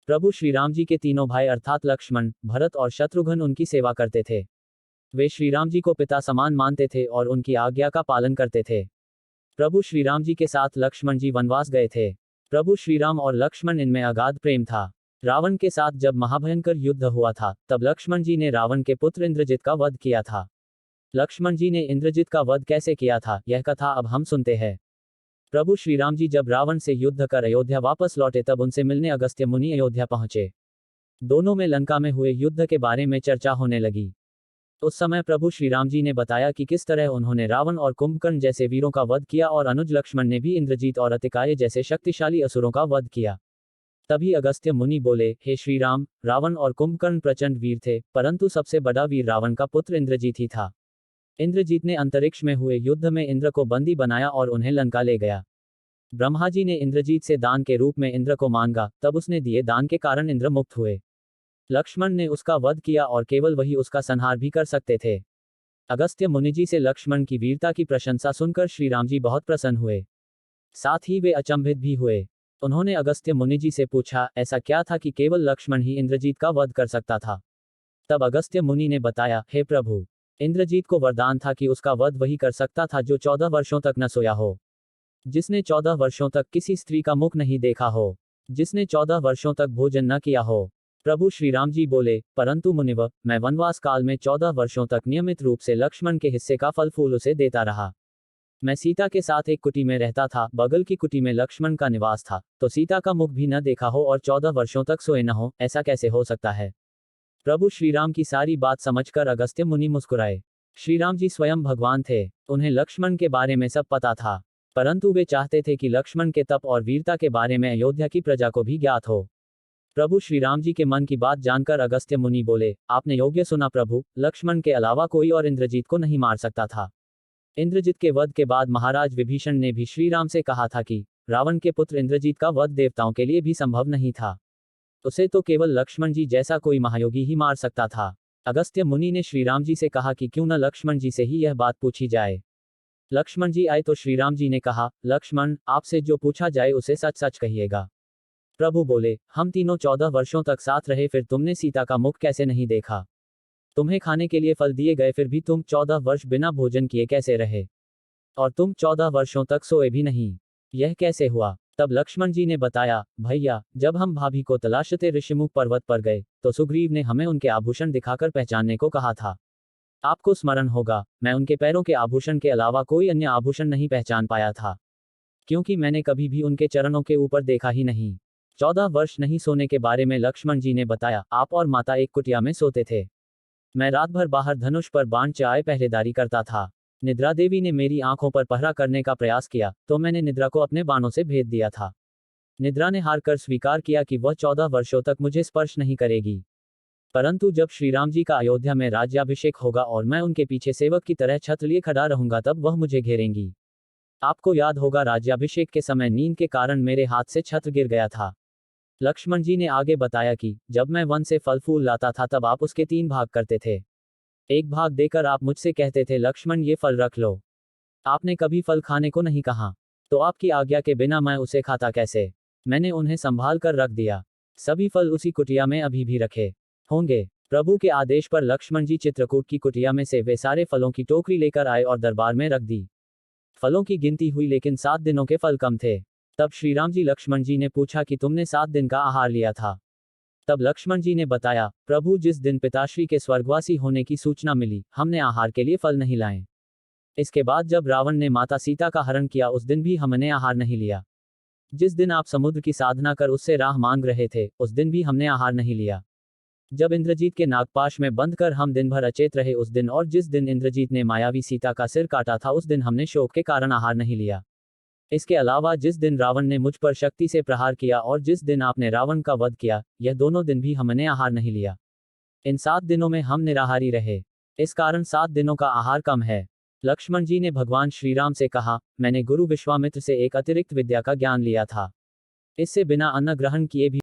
प्रभु श्रीराम जी के तीनों भाई अर्थात लक्ष्मण, भरत और शत्रुघ्न उनकी सेवा करते थे। वे श्रीराम जी को पिता समान मानते थे और उनकी आज्ञा का पालन करते थे। प्रभु श्रीराम जी के साथ लक्ष्मण जी वनवास गए थे। प्रभु श्रीराम और लक्ष्मण इनमें अगाध प्रेम था। रावण के साथ जब महाभयंकर युद्ध हुआ था, तब लक्ष्मण जी ने रावण के पुत्र इंद्रजित का वध किया था। लक्ष्मण जी ने इंद्रजित का वध कैसे किया था, यह कथा अब हम सुनते हैं। प्रभु श्रीराम जी जब रावण से युद्ध कर अयोध्या वापस लौटे, तब उनसे मिलने अगस्त्य मुनि अयोध्या पहुंचे। दोनों में लंका में हुए युद्ध के बारे में चर्चा होने लगी। उस समय प्रभु श्रीराम जी ने बताया कि किस तरह उन्होंने रावण और कुंभकर्ण जैसे वीरों का वध किया और अनुज लक्ष्मण ने भी इंद्रजीत और अतिकाय जैसे शक्तिशाली असुरों का वध किया। तभी अगस्त्य मुनि बोले, हे श्रीराम, रावण और कुंभकर्ण प्रचंड वीर थे, परंतु सबसे बड़ा वीर रावण का पुत्र इंद्रजीत ही था। इंद्रजीत ने अंतरिक्ष में हुए युद्ध में इंद्र को बंदी बनाया और उन्हें लंका ले गया। ब्रह्मा जी ने इंद्रजीत से दान के रूप में इंद्र को मांगा, तब उसने दिए दान के कारण इंद्र मुक्त हुए। लक्ष्मण ने उसका वध किया और केवल वही उसका संहार भी कर सकते थे। अगस्त्य मुनिजी से लक्ष्मण की वीरता की प्रशंसा सुनकर श्रीराम जी बहुत प्रसन्न हुए। साथ ही वे अचंभित भी हुए। उन्होंने अगस्त्य मुनिजी से पूछा, ऐसा क्या था कि केवल लक्ष्मण ही इंद्रजीत का वध कर सकता था। तब अगस्त्य मुनि ने बताया, हे प्रभु, इंद्रजीत को वरदान था कि उसका वध वही कर सकता था जो 14 वर्षों तक न सोया हो, जिसने 14 वर्षों तक किसी स्त्री का मुख नहीं देखा हो, जिसने 14 वर्षों तक भोजन न किया हो। प्रभु श्रीराम जी बोले, परंतु मुनिवर, मैं वनवास काल में 14 वर्षों तक नियमित रूप से लक्ष्मण के हिस्से का फल फूल उसे देता रहा। मैं सीता के साथ एक कुटी में रहता था, बगल की कुटी में लक्ष्मण का निवास था, तो सीता का मुख भी न देखा हो और 14 वर्षों तक सोए न हो, ऐसा कैसे हो सकता है। प्रभु श्रीराम की सारी बात समझकर अगस्त्य मुनि मुस्कुराए। श्रीराम जी स्वयं भगवान थे, उन्हें लक्ष्मण के बारे में सब पता था, परंतु वे चाहते थे कि लक्ष्मण के तप और वीरता के बारे में अयोध्या की प्रजा को भी ज्ञात हो। प्रभु श्रीराम जी के मन की बात जानकर अगस्त्य मुनि बोले, आपने योग्य सुना प्रभु, लक्ष्मण के अलावा कोई और इंद्रजीत को नहीं मार सकता था। इंद्रजीत के वध के बाद महाराज विभीषण ने भी श्रीराम से कहा था कि रावण के पुत्र इंद्रजीत का वध देवताओं के लिए भी संभव नहीं था, उसे तो केवल लक्ष्मण जी जैसा कोई महायोगी ही मार सकता था। अगस्त्य मुनि ने श्रीराम जी से कहा कि क्यों न लक्ष्मण जी से ही यह बात पूछी जाए। लक्ष्मण जी आए तो श्रीराम जी ने कहा, लक्ष्मण, आपसे जो पूछा जाए उसे सच सच कहिएगा। प्रभु बोले, हम तीनों 14 वर्षों तक साथ रहे, फिर तुमने सीता का मुख कैसे नहीं देखा। तुम्हें खाने के लिए फल दिए गए, फिर भी तुम 14 वर्ष बिना भोजन किए कैसे रहे, और तुम 14 वर्षों तक सोए भी नहीं, यह कैसे हुआ। तब लक्ष्मण जी ने बताया, भैया, जब हम भाभी को तलाशते ऋषिमुख पर्वत पर गए, तो सुग्रीव ने हमें उनके आभूषण दिखाकर पहचानने को कहा था। आपको स्मरण होगा, मैं उनके पैरों के आभूषण के अलावा कोई अन्य आभूषण नहीं पहचान पाया था, क्योंकि मैंने कभी भी उनके चरणों के ऊपर देखा ही नहीं। 14 वर्ष नहीं सोने के बारे में लक्ष्मण जी ने बताया, आप और माता एक कुटिया में सोते थे। मैं रात भर बाहर धनुष पर बाण चलाए पहरेदारी करता था। निद्रा देवी ने मेरी आंखों पर पहरा करने का प्रयास किया, तो मैंने निद्रा को अपने बाणों से भेद दिया था। निद्रा ने हार कर स्वीकार किया कि वह 14 वर्षों तक मुझे स्पर्श नहीं करेगी। परंतु जब श्रीराम जी का अयोध्या में राज्याभिषेक होगा और मैं उनके पीछे सेवक की तरह छत्र लिए खड़ा रहूंगा, तब वह मुझे घेरेंगी। आपको याद होगा, राज्याभिषेक के समय नींद के कारण मेरे हाथ से छत्र गिर गया था। लक्ष्मण जी ने आगे बताया कि जब मैं वन से फल फूल लाता था, तब आप उसके 3 भाग करते थे। एक भाग देकर आप मुझसे कहते थे, लक्ष्मण, ये फल रख लो। आपने कभी फल खाने को नहीं कहा, तो आपकी आज्ञा के बिना मैं उसे खाता कैसे। मैंने उन्हें संभाल कर रख दिया। सभी फल उसी कुटिया में अभी भी रखे होंगे। प्रभु के आदेश पर लक्ष्मण जी चित्रकूट की कुटिया में से वे सारे फलों की टोकरी लेकर आए और दरबार में रख दी। फलों की गिनती हुई, लेकिन 7 दिनों के फल कम थे। तब श्रीराम जी लक्ष्मण जी ने पूछा कि तुमने 7 दिन का आहार लिया था। तब लक्ष्मण जी ने बताया, प्रभु, जिस दिन पिताश्री के स्वर्गवासी होने की सूचना मिली, हमने आहार के लिए फल नहीं लाए। इसके बाद जब रावण ने माता सीता का हरण किया, उस दिन भी हमने आहार नहीं लिया। जिस दिन आप समुद्र की साधना कर उससे राह मांग रहे थे, उस दिन भी हमने आहार नहीं लिया। जब इंद्रजीत के नागपाश में बंद कर हम दिन भर अचेत रहे, उस दिन, और जिस दिन इंद्रजीत ने मायावी सीता का सिर काटा था, उस दिन हमने शोक के कारण आहार नहीं लिया। इसके अलावा जिस दिन रावण ने मुझ पर शक्ति से प्रहार किया और जिस दिन आपने रावण का वध किया, यह दोनों दिन भी हमने आहार नहीं लिया। इन 7 दिनों में हम निराहारी रहे, इस कारण 7 दिनों का आहार कम है। लक्ष्मण जी ने भगवान श्रीराम से कहा, मैंने गुरु विश्वामित्र से एक अतिरिक्त विद्या का ज्ञान लिया था। इससे बिना अन्न ग्रहण किए भी